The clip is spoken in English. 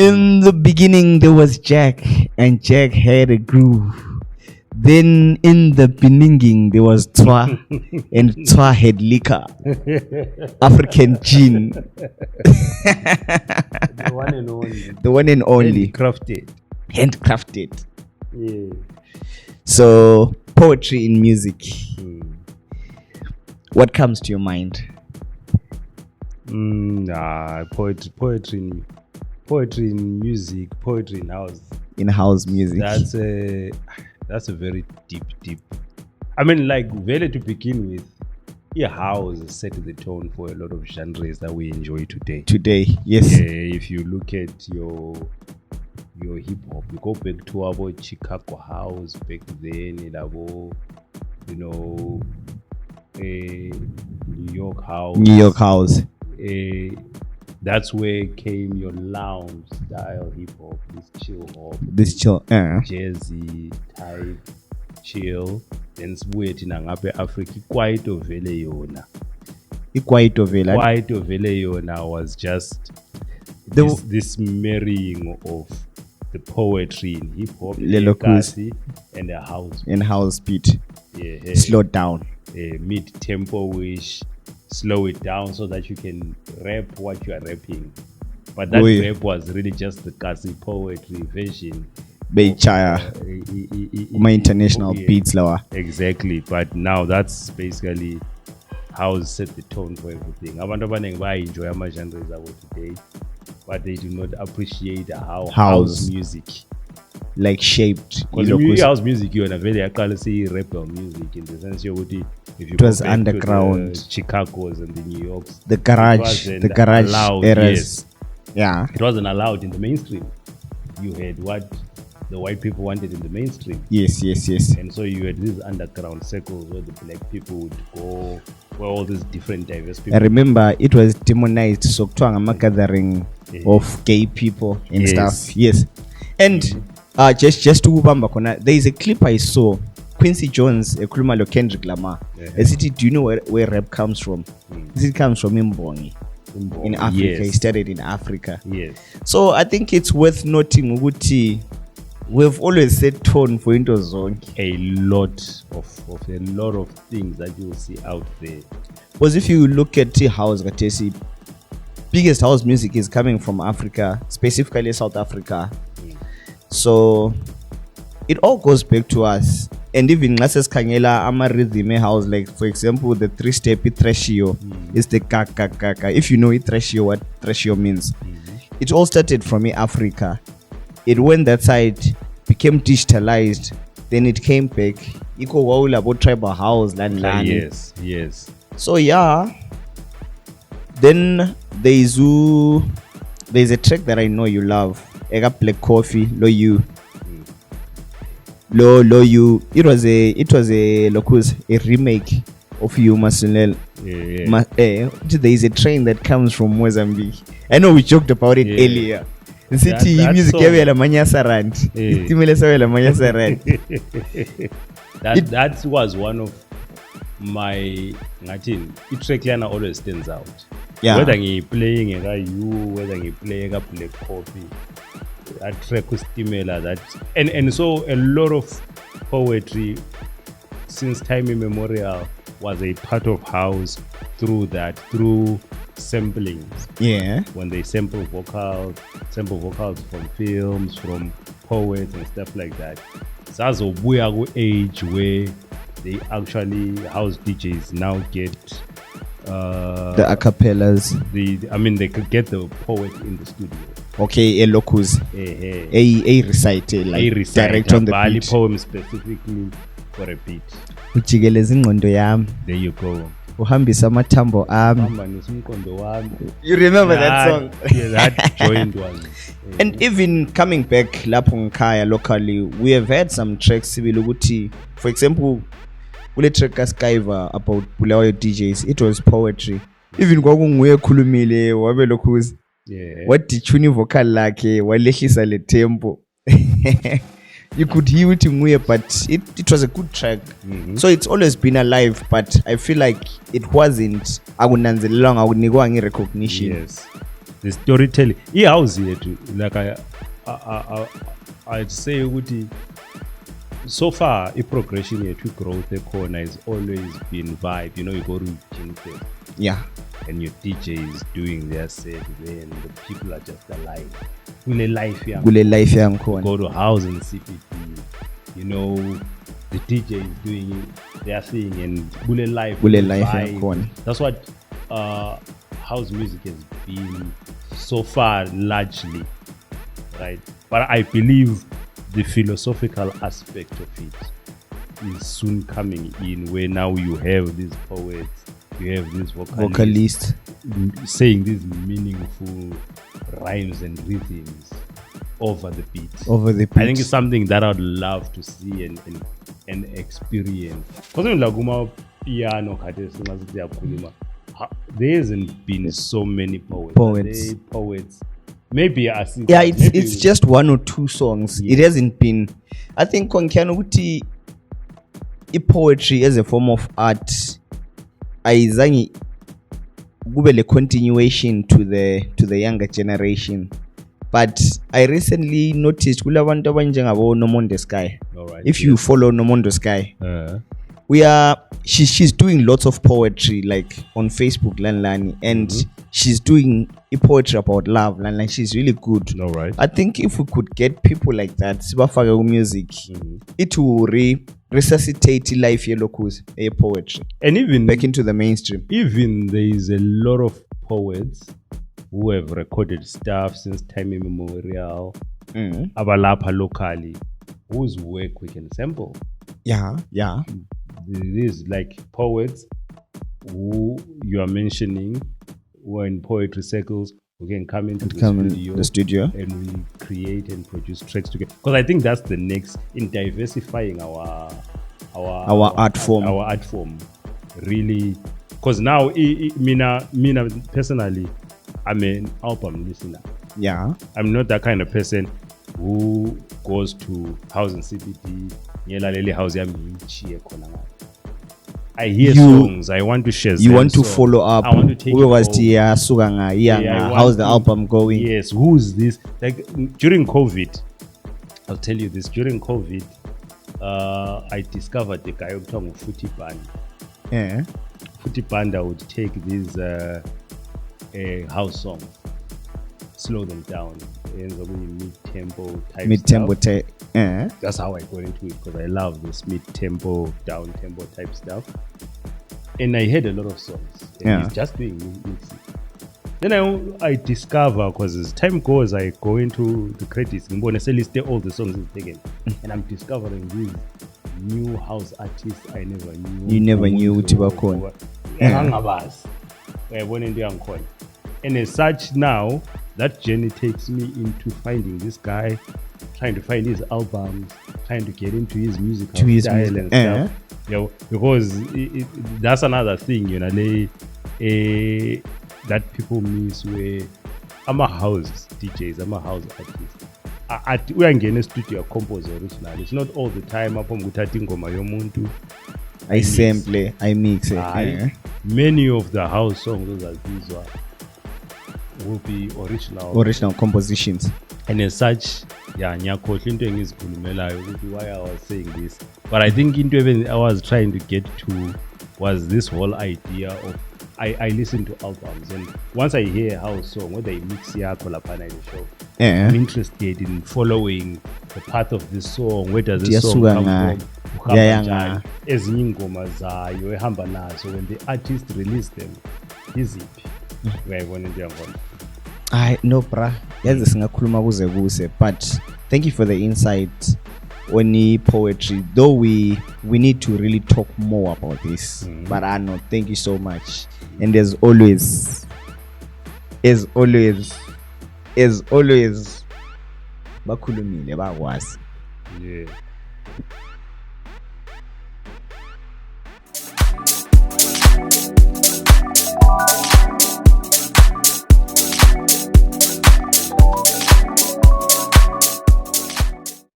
In the beginning, there was Jack, and Jack had a groove. Then in the beginning, there was Tswa, and Tswa had liquor. African gin. The one and only. The one and only. Handcrafted. Yeah. So, poetry in music. What comes to your mind? Poetry in music, poetry in house. In house music. That's a very deep. I mean, like, really to begin with, house set the tone for a lot of genres that we enjoy today. Today, yes. If you look at your hip hop, you go back to our Chicago house back then, New York house. That's where came your lounge style hip hop, this chill, jazzy type chill. Then sibuye thina ngapha eAfrica ikwaito vele yona. Ikwaito vele yona was just this marrying of the poetry in hip hop and the house. And house beat. Yeah. Slow down. Mid tempo-ish. Slow it down so that you can rap what you are rapping. But that rap was really just the Kasi poetry version. My international beats lower. Exactly. But now that's basically how it set the tone for everything. Abantu abaningi enjoy ama genres abo today, but they do not appreciate how house music like shaped. Because house music you are very actually say rebel music in the sense you would if you it was underground, the Chicago's and the New York's, the garage allowed, eras. Yes. Yeah, it wasn't allowed in the mainstream. You had what the white people wanted in the mainstream. Yes. And so you had these underground circles where the black people would go, where all these different diverse people. I remember it was demonized. So a gathering of gay people and stuff. Yes, and just to Ubamba, there is a clip I saw. Quincy Jones, a criminal Kendrick Lamar. A city, do you know where rap comes from? It comes from Mbongi. In Africa. Yes. He started in Africa. Yes. So I think it's worth noting Uguti, we've always set tone for into zone. A lot of things that you will see out there. Because if you look at house, Gatesi, biggest house music is coming from Africa, specifically South Africa. So it all goes back to us. And even Nases Kanyela Ama rhythm house, like for example, the 3-step thrashio is the kaka. If you know thrashio, what thrashio means. It all started from Africa. It went that side, became digitalized, then it came back. Iko waula about tribal house, land. Yes. So then there's a track that I know you love. Ega Black Coffee, Lo You. Lo You. It was a remake of You Masunel. There is a train that comes from Mozambique. I know we joked about it earlier. City music la manyasa rand. That was one of my track yana always stands out. Yeah. Whether you playing you, whether you play Black Coffee, that track was stimulator that and so a lot of poetry since time immemorial was a part of house through samplings. Yeah. When they sample vocals from films, from poets and stuff like that. So that's a weird age where they actually house DJs now get the acapellas. They could get the poet in the studio. Okay, a locus. A recite, like direct on the Bali beat. Poem specifically for a beat. Ujigeleza ingqondo yami. There you go. Uhambisa amathambo ami. Hamba nesimkondo wami. You remember that song? Yeah, that joined one. And even coming back lapho ngikhaya locally, we have had some tracks sibili ukuthi, for example, kule track kaSkyver about Bulawayo DJs, it was poetry. Even kwakunguye khulumile wabe lokhuzi. Yeah. What ditune vocal lakhe walehlisa le tempo. You could hear it in way, but it was a good track. So it's always been alive, but I feel like it wasn't akunanzelelwanga akunikwa recognition. Yes. the storytelling. House here too. Like I'd say ukuthi so far progression here to growth corner has always been vibe. You know, you go to Gym Fest Yeah. and your DJ is doing their set there and the people are just alive. Kule life young. Kule life yankhona. Go to house and CPT. You know, the DJ is doing their thing and kule life. Kule life yankhona. That's what house music has been so far largely, right? But I believe the philosophical aspect of it is soon coming in, where now you have these poets, you have these vocalists saying these meaningful rhymes and rhythms over the beat. I think it's something that I'd love to see and experience. Because when laguma piano there hasn't been so many poets. Maybe I see. Yeah, it's just one or two songs. Yeah. It hasn't been. I think konkiano ukuthi poetry as a form of art ayizange kube le continuation to the younger generation. But I recently noticed kulabantu abanjengabo Nomondo Sky. Right, if you follow Nomondo Sky, she's doing lots of poetry like on Facebook, Lanlani, and she's doing poetry about love, Lanlani. She's really good. Right. I think if we could get people like that, sibafake music, it will resuscitate life yellows a poetry, and even back into the mainstream. Even there is a lot of poets who have recorded stuff since time immemorial, abalapha locally, whose work we can sample. Yeah. There is like poets who you are mentioning when poetry circles, we can come into the studio and we create and produce tracks together. Because I think that's the next in diversifying our art form. Our art form, really. Because now, mina personally, I'm an album listener. Yeah. I'm not that kind of person who goes to house and CPT. I hear songs. I want to share. You want to follow up. I want to take how's the album going? Yes. Who's this? Like during COVID, I'll tell you this. During COVID, I discovered the guy who talking Footy Band. Yeah. Footy Band, I would take these house songs, slow them down, mid-tempo type. That's how I got into it, because I love this mid-tempo, down-tempo type stuff. And I heard a lot of songs. And he's just doing mixing. Then I discover, because as time goes, I go into the credits. I list all the songs he's taken. And I'm discovering these new house artists I never knew. You never knew Utibakon. And as such, now that journey takes me into finding this guy, trying to find his albums, trying to get into his musical style and stuff. Because that's another thing, that people miss, where I'm a house DJs, I'm a house artist. We are in a studio compose original. It's not all the time. I sample, I mix it. Many of the house songs will be original compositions. And as such, why I was saying this. But I think into I was trying to get to was this whole idea of I listen to albums, and once I hear a house song, whether I mix in the show, I'm interested in following the path of this song. Where does this song come from? As ingoma zayo ehamba nazo, when the artist release them, is it? No, bruh. But thank you for the insight on poetry. Though we need to really talk more about this. But I know, thank you so much. And as always, bakhulumile bakwazi. Yeah.